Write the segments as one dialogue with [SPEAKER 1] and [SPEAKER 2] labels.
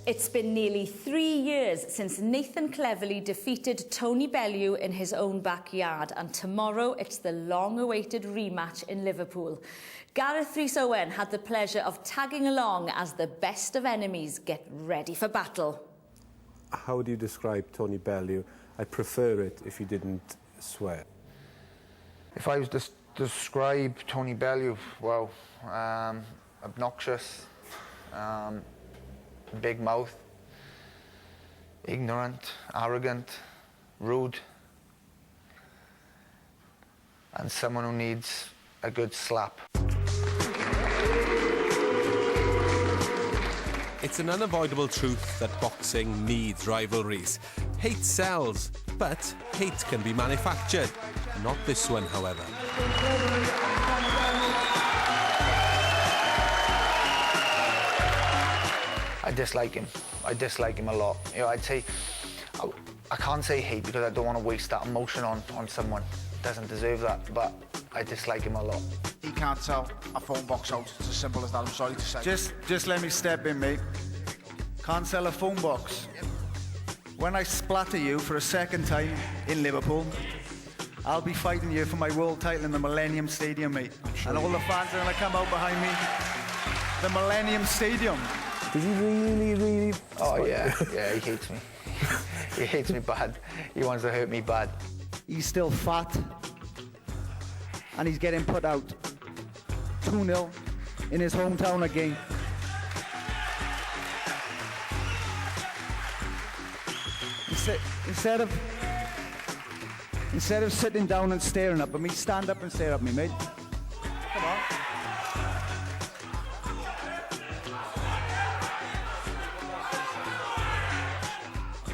[SPEAKER 1] It's been nearly 3 years since Nathan Cleverley defeated Tony Bellew in his own backyard, and tomorrow it's the long-awaited rematch in Liverpool. Gareth Rhys-Owen had the pleasure of tagging along as the best of enemies get ready for battle.
[SPEAKER 2] How do you describe Tony Bellew? I'd prefer it if you didn't swear.
[SPEAKER 3] If I was to describe Tony Bellew, well, obnoxious, big mouth, ignorant, arrogant, rude, and someone who needs a good slap.
[SPEAKER 4] It's an unavoidable truth that boxing needs rivalries. Hate sells, but hate can be manufactured. Not this one, however.
[SPEAKER 3] I dislike him. I dislike him a lot. You know, I'd say, I can't say hate because I don't want to waste that emotion on someone. Doesn't deserve that, but I dislike him a lot.
[SPEAKER 5] He can't sell a phone box out. It's as simple as that, I'm sorry to say. Just let me step in, mate. Can't sell a phone box. When I splatter you for a second time in Liverpool, I'll be fighting you for my world title in the Millennium Stadium, mate. Sure. And all the fans are going to come out behind me. The Millennium Stadium.
[SPEAKER 2] Does he really?
[SPEAKER 3] Oh, yeah, he hates me. He hates me bad. He wants to hurt me bad.
[SPEAKER 5] He's still fat, and he's getting put out 2-0 in his hometown again. Instead of sitting down and staring up at me, stand up and stare at me, mate. Come on.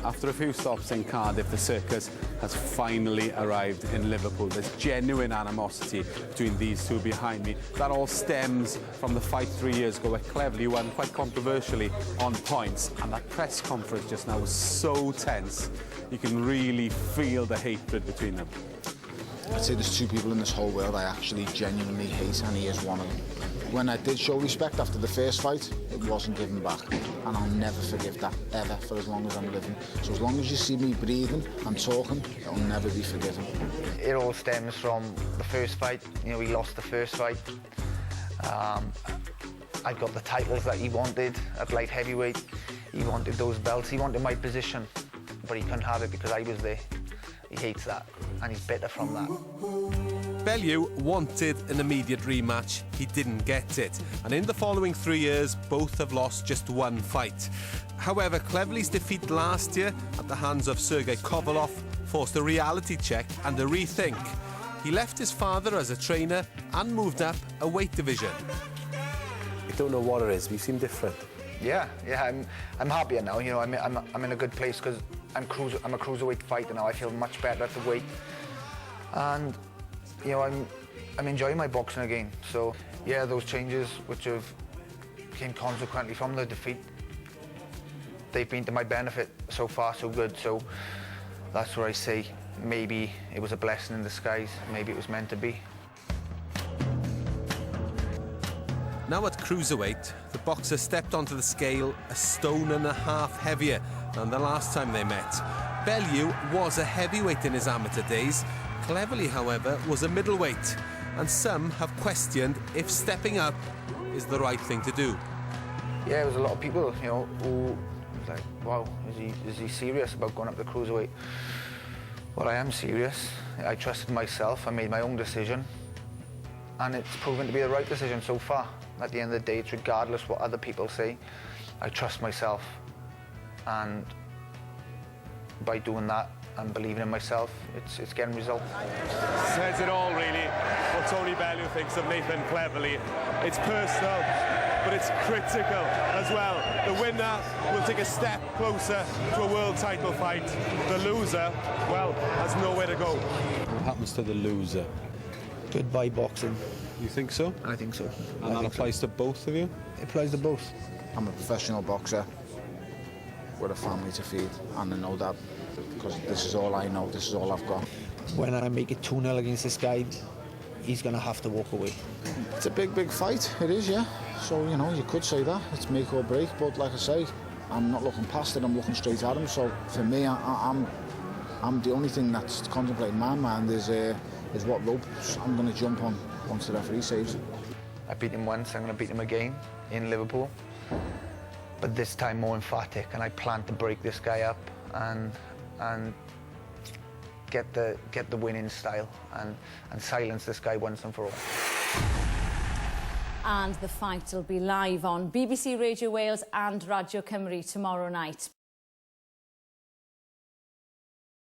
[SPEAKER 6] After a few stops in Cardiff, the circus has finally arrived in Liverpool. There's genuine animosity between these two behind me. That all stems from the fight 3 years ago where Cleverley won quite controversially on points. And that press conference just now was so tense. You can really feel the hatred between them.
[SPEAKER 7] I'd say there's two people in this whole world I actually genuinely hate, and he is one of them. When I did show respect after the first fight, it wasn't given back. And I'll never forgive that, ever, for as long as I'm living. So as long as you see me breathing and talking, it'll never be forgiven.
[SPEAKER 3] It all stems from the first fight. You know, he lost the first fight. I got the titles that he wanted at light heavyweight. He wanted those belts. He wanted my position, but he couldn't have it because I was there. He hates that, and he's bitter from that.
[SPEAKER 4] Bellew wanted an immediate rematch. He didn't get it. And in the following 3 years, both have lost just one fight. However, Cleverley's defeat last year at the hands of Sergei Kovalov forced a reality check and a rethink. He left his father as a trainer and moved up a weight division.
[SPEAKER 2] I don't know what it is, but you seem different.
[SPEAKER 3] Yeah, I'm happier now. You know, I'm in a good place because I'm a cruiserweight fighter now. I feel much better at the weight, and you know, I'm enjoying my boxing again. So yeah, those changes which came consequently from the defeat, they've been to my benefit. So far, so good. So that's where I say maybe it was a blessing in disguise. Maybe it was meant to be.
[SPEAKER 4] Now at cruiserweight, the boxer stepped onto the scale 1.5 stones heavier than the last time they met. Bellew was a heavyweight in his amateur days. Cleverley, however, was a middleweight, and some have questioned if stepping up is the right thing to do.
[SPEAKER 3] Yeah, there was a lot of people, you know, who was like, wow, is he serious about going up to cruiserweight? Well, I am serious. I trusted myself. I made my own decision, and it's proven to be the right decision so far. At the end of the day, it's regardless what other people say. I trust myself, and by doing that and believing in myself, it's getting results.
[SPEAKER 8] Says it all, really, what Tony Bellew thinks of Nathan Cleverley. It's personal, but it's critical as well. The winner will take a step closer to a world title fight. The loser, well, has nowhere to go.
[SPEAKER 6] What happens to the loser?
[SPEAKER 9] Goodbye boxing.
[SPEAKER 6] You think so?
[SPEAKER 9] I think so.
[SPEAKER 6] And that applies to both of you?
[SPEAKER 9] It applies to both.
[SPEAKER 7] I'm a professional boxer with a family to feed, and I know that because this is all I know, this is all I've got.
[SPEAKER 9] When I make it 2-0 against this guy, he's going to have to walk away.
[SPEAKER 7] It's a big fight, it is, yeah. So, you know, you could say that, it's make or break, but like I say, I'm not looking past it, I'm looking straight at him. So for me, I'm the only thing that's contemplating in my mind is what ropes I'm going to jump on once the referee saves it.
[SPEAKER 3] I beat him once, I'm going to beat him again in Liverpool. But this time more emphatic, and I plan to break this guy up and get the winning style and silence this guy once and for all.
[SPEAKER 1] And the fight will be live on BBC Radio Wales and Radio Cymru tomorrow night.